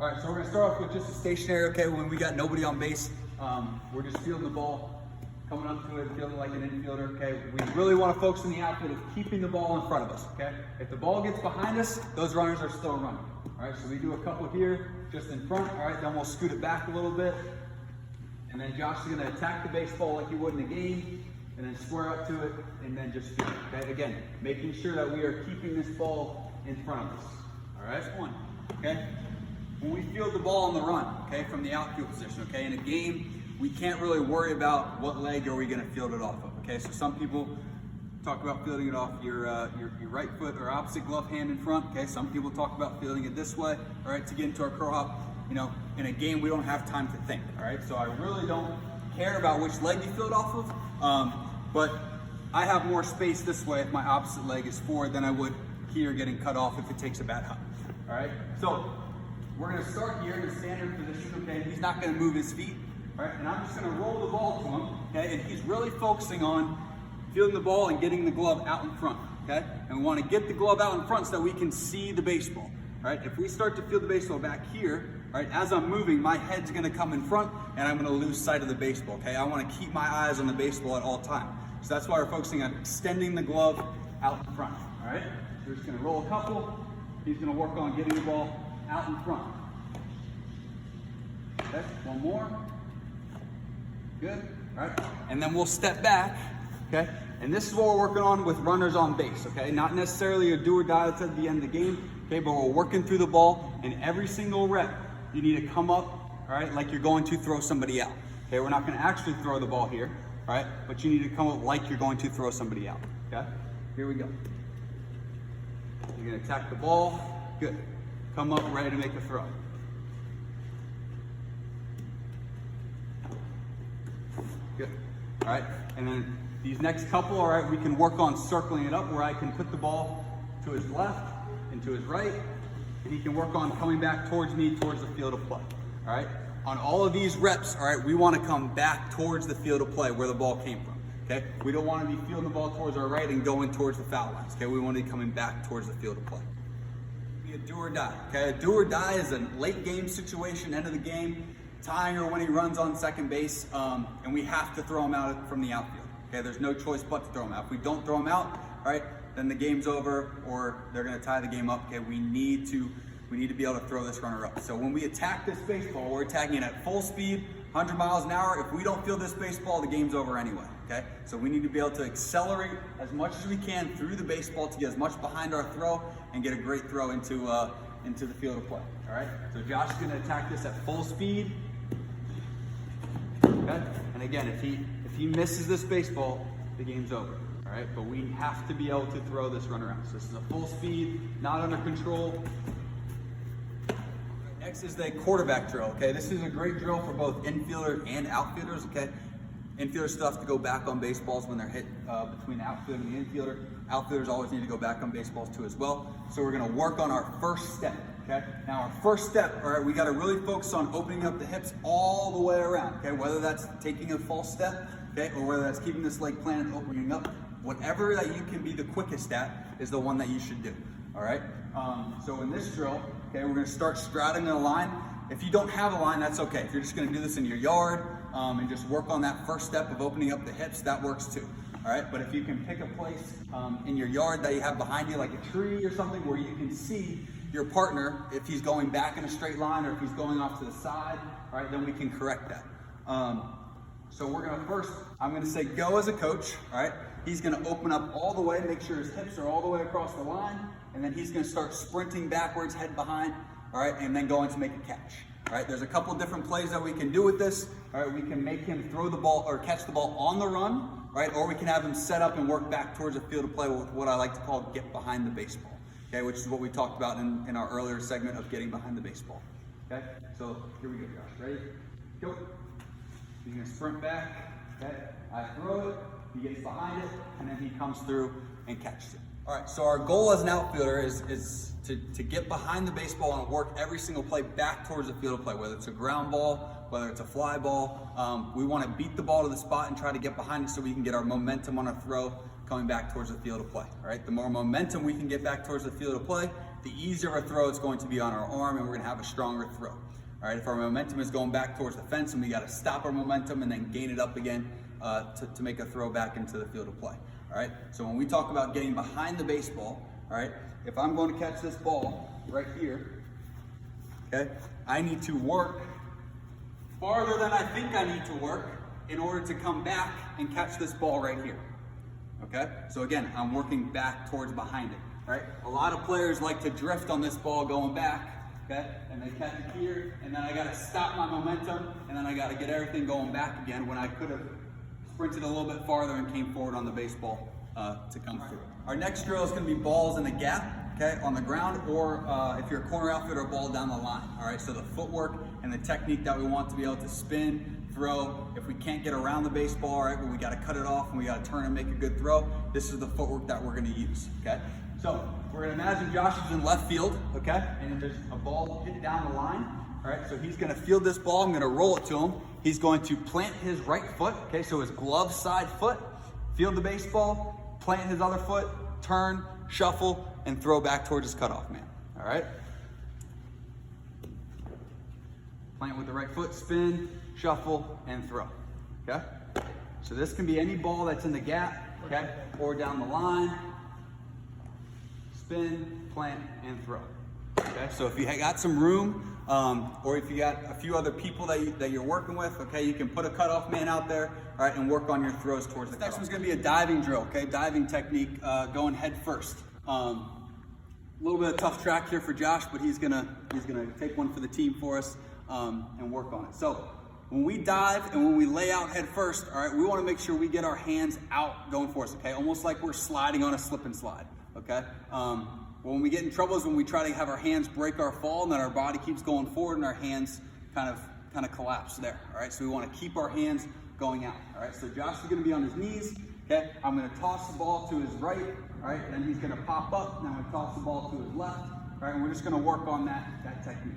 All right, so we're gonna start off with just a stationary, okay, when we got nobody on base. We're just fielding the ball, coming up to it, feeling like an infielder, okay? We really wanna focus on the outfield of keeping the ball in front of us, okay? If the ball gets behind us, those runners are still running. All right, so we do a couple here, just in front, all right, then we'll scoot it back a little bit. And then Josh is gonna attack the baseball like he would in a game, and then square up to it, and then just field it, okay? Again, making sure that we are keeping this ball in front of us, all right? That's one, okay? When we field the ball on the run, okay, from the outfield position, okay, in a game, we can't really worry about what leg are we gonna field it off of, okay? So some people talk about fielding it off your right foot or opposite glove hand in front, okay? Some people talk about fielding it this way, all right, to get into our curl hop. You know, in a game, we don't have time to think, all right? So I really don't care about which leg you field off of, but I have more space this way if my opposite leg is forward than I would here getting cut off if it takes a bad hop, all right? So we're gonna start here in the standard position, okay? He's not gonna move his feet, all right? And I'm just gonna roll the ball to him, okay? And he's really focusing on fielding the ball and getting the glove out in front, okay? And we wanna get the glove out in front so that we can see the baseball, all right? If we start to field the baseball back here, all right, as I'm moving, my head's gonna come in front and I'm gonna lose sight of the baseball, okay? I wanna keep my eyes on the baseball at all times. So that's why we're focusing on extending the glove out in front, all right? We're just gonna roll a couple. He's gonna work on getting the ball out in front. Okay, one more. Good, all right? And then we'll step back, okay? And this is what we're working on with runners on base, okay? Not necessarily a do or die that's at the end of the game, okay? But we're working through the ball, and every single rep, you need to come up, all right, like you're going to throw somebody out. Okay, we're not gonna actually throw the ball here, all right? But you need to come up like you're going to throw somebody out, okay? Here we go. You're gonna attack the ball, good. Come up ready to make a throw. Good, all right? And then these next couple, all right, we can work on circling it up where I can put the ball to his left and to his right, and he can work on coming back towards me, towards the field of play, all right? On all of these reps, all right, we wanna come back towards the field of play where the ball came from, okay? We don't wanna be fielding the ball towards our right and going towards the foul lines, okay? We wanna be coming back towards the field of play. Be a do or die, okay? A do or die is a late game situation, end of the game, tying or when he runs on second base, and we have to throw him out from the outfield, okay? There's no choice but to throw him out. If we don't throw him out, all right, then the game's over or they're gonna tie the game up, okay? We need to be able to throw this runner up. So when we attack this baseball, we're attacking it at full speed, 100 miles an hour. If we don't field this baseball, the game's over anyway, okay? So we need to be able to accelerate as much as we can through the baseball to get as much behind our throw and get a great throw into the field of play, all right? So Josh is gonna attack this at full speed, okay? And again, if he misses this baseball, the game's over. All right, but we have to be able to throw this runner out. So this is a full speed, not under control. Next is the quarterback drill, okay? This is a great drill for both infielder and outfielders, okay? Infielders still have to go back on baseballs when they're hit between the outfielder and the infielder. Outfielders always need to go back on baseballs too as well. So we're gonna work on our first step, okay? Now our first step, all right, we gotta really focus on opening up the hips all the way around, okay? Whether that's taking a false step, okay, or whether that's keeping this leg planted and opening up. Whatever that you can be the quickest at is the one that you should do, all right? So in this drill, okay, we're gonna start straddling a line. If you don't have a line, that's okay. If you're just gonna do this in your yard and just work on that first step of opening up the hips, that works too, all right? But if you can pick a place in your yard that you have behind you, like a tree or something where you can see your partner, if he's going back in a straight line or if he's going off to the side, all right, then we can correct that. So we're gonna first, I'm gonna say go as a coach, all right? He's gonna open up all the way, make sure his hips are all the way across the line, and then he's gonna start sprinting backwards, head behind, all right, and then going to make a catch. All right, there's a couple different plays that we can do with this. All right, we can make him throw the ball or catch the ball on the run, right? Or we can have him set up and work back towards the field of play with what I like to call get behind the baseball, okay? Which is what we talked about in our earlier segment of getting behind the baseball, okay? So here we go, Josh, ready? Go. He's gonna sprint back, okay? I throw it, he gets behind it, and then he comes through and catches it. All right, so our goal as an outfielder is to get behind the baseball and work every single play back towards the field of play, whether it's a ground ball, whether it's a fly ball. We want to beat the ball to the spot and try to get behind it so we can get our momentum on a throw coming back towards the field of play. All right, the more momentum we can get back towards the field of play, the easier of a throw it's going to be on our arm, and we're gonna have a stronger throw. All right, if our momentum is going back towards the fence and we gotta stop our momentum and then gain it up again to make a throw back into the field of play. All right, so when we talk about getting behind the baseball, all right, if I'm going to catch this ball right here, okay, I need to work farther than I think I need to work in order to come back and catch this ball right here. Okay, so again, I'm working back towards behind it, right? A lot of players like to drift on this ball going back, okay? And they catch it here, and then I gotta stop my momentum, and then I gotta get everything going back again when I could have sprinted a little bit farther and came forward on the baseball to come through. Our next drill is gonna be balls in the gap, okay, on the ground, or if you're a corner outfitter, a ball down the line, all right? So the footwork and the technique that we want to be able to spin, throw, if we can't get around the baseball, right, but we gotta cut it off and we gotta turn and make a good throw, this is the footwork that we're gonna use, okay? So we're gonna imagine Josh is in left field, okay? And there's a ball hit down the line, all right? So he's gonna field this ball, I'm gonna roll it to him. He's going to plant his right foot, okay? So his glove side foot, field the baseball, plant his other foot, turn, shuffle, and throw back towards his cutoff man, all right? Plant with the right foot, spin, shuffle, and throw, okay? So this can be any ball that's in the gap, okay? Or down the line, spin, plant, and throw, okay? So if you got some room, or if you got a few other people that you're working with, okay, you can put a cutoff man out there, all right, and work on your throws towards the cutoff. Next one's gonna be a diving drill, okay? Diving technique, going head first. A little bit of tough track here for Josh, but he's gonna take one for the team for us and work on it. So when we dive and when we lay out head first, all right, we want to make sure we get our hands out going for us, okay? Almost like we're sliding on a slip and slide, okay? When we get in trouble is when we try to have our hands break our fall and then our body keeps going forward and our hands kind of collapse there, all right? So we want to keep our hands going out, all right? So Josh is going to be on his knees, okay? I'm going to toss the ball to his right, all right? Then he's going to pop up, and I'm going to toss the ball to his left, all right? And we're just going to work on that technique.